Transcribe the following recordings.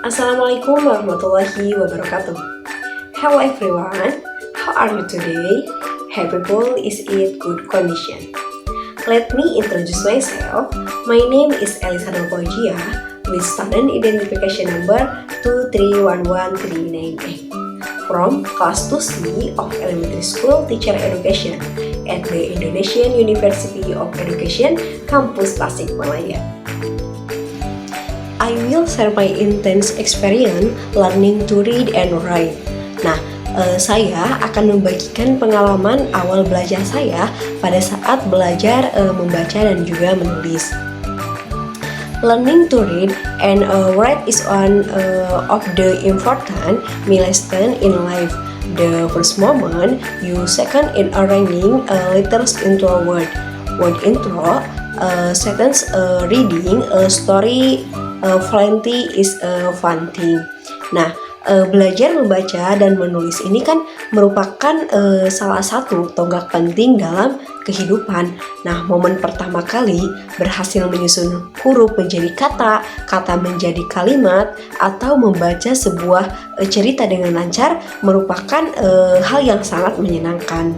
Assalamualaikum warahmatullahi wabarakatuh. Hello everyone, how are you today? Happy Bowl is in good condition. Let me introduce myself. My name is Elisa Nopojia with student identification number 2311398 from class 2C of Elementary School Teacher Education at the Indonesian University of Education, Kampus Tasikmalaya. I will share my intense experience learning to read and write. Nah, saya akan membagikan pengalaman awal belajar saya pada saat belajar membaca dan juga menulis. Learning to read and write is one of the important milestone in life. The first moment you second in arranging letters into a word intro, sentence reading, a story. Plenty is a fun thing. Nah, belajar membaca dan menulis ini kan merupakan salah satu tonggak penting dalam kehidupan. Nah, momen pertama kali berhasil menyusun huruf menjadi kata, kata menjadi kalimat, atau membaca sebuah cerita dengan lancar merupakan hal yang sangat menyenangkan.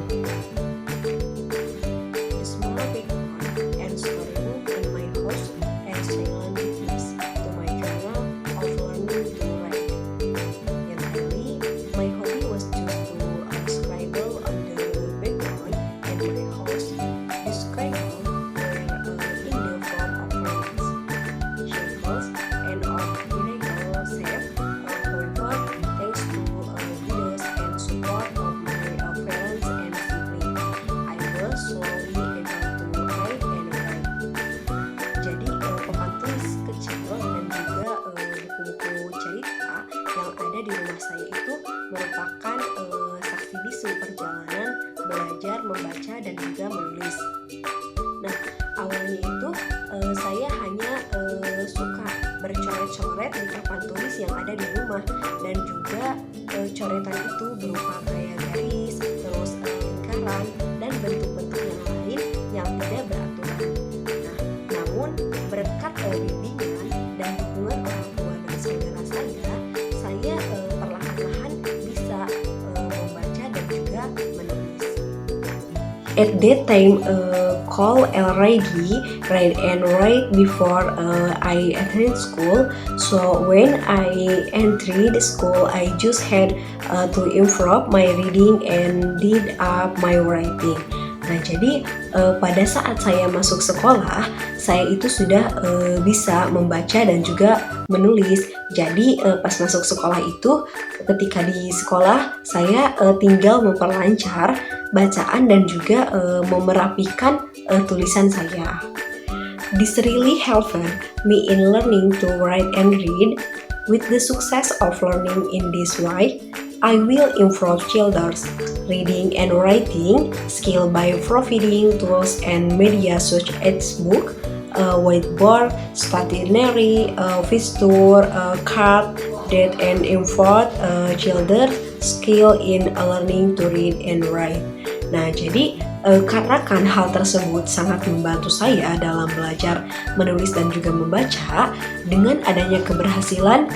Di rumah saya itu merupakan saksi bisu perjalanan belajar membaca dan juga menulis. Nah, awalnya itu saya hanya suka bercoret-coret di papan tulis yang ada di rumah, dan juga coretan itu berupa kayak garis, terus lingkaran dan bentuk-bentuk yang lain yang tidak beraturan. Nah, namun berkat bimbingan dan dukungan orang tua dan saudara saya perlahan-lahan bisa membaca dan juga menulis. At that time, call already read and write before I attended school. So when I entered school, I just had to improve my reading and did up my writing. Nah, jadi pada saat saya masuk sekolah, saya itu sudah bisa membaca dan juga menulis. Jadi pas masuk sekolah itu, ketika di sekolah saya tinggal memperlancar bacaan dan juga memerapikan tulisan saya. This really helped me in learning to write and read. With the success of learning in this way, I will improve children's reading and writing skill by providing tools and media such as book, whiteboard, stationery, visitor card that and improve children's skill in learning to read and write. Nah, jadi karena kan hal tersebut sangat membantu saya dalam belajar menulis dan juga membaca, dengan adanya keberhasilan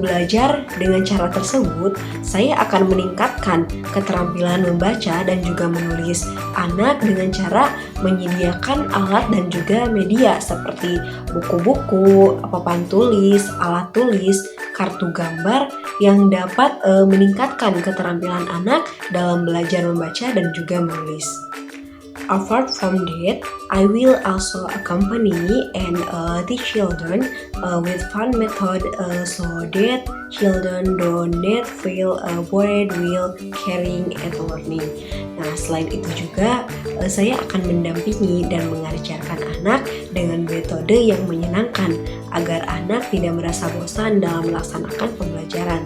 belajar dengan cara tersebut, saya akan meningkatkan keterampilan membaca dan juga menulis anak dengan cara menyediakan alat dan juga media seperti buku-buku, papan tulis, alat tulis, kartu gambar yang dapat meningkatkan keterampilan anak dalam belajar membaca dan juga menulis. Apart from that, I will also accompany and teach children with fun method so that children don't feel bored while carrying and learning. Nah, selain itu juga saya akan mendampingi dan mengajarkan anak dengan metode yang menyenangkan agar anak tidak merasa bosan dalam melaksanakan pembelajaran.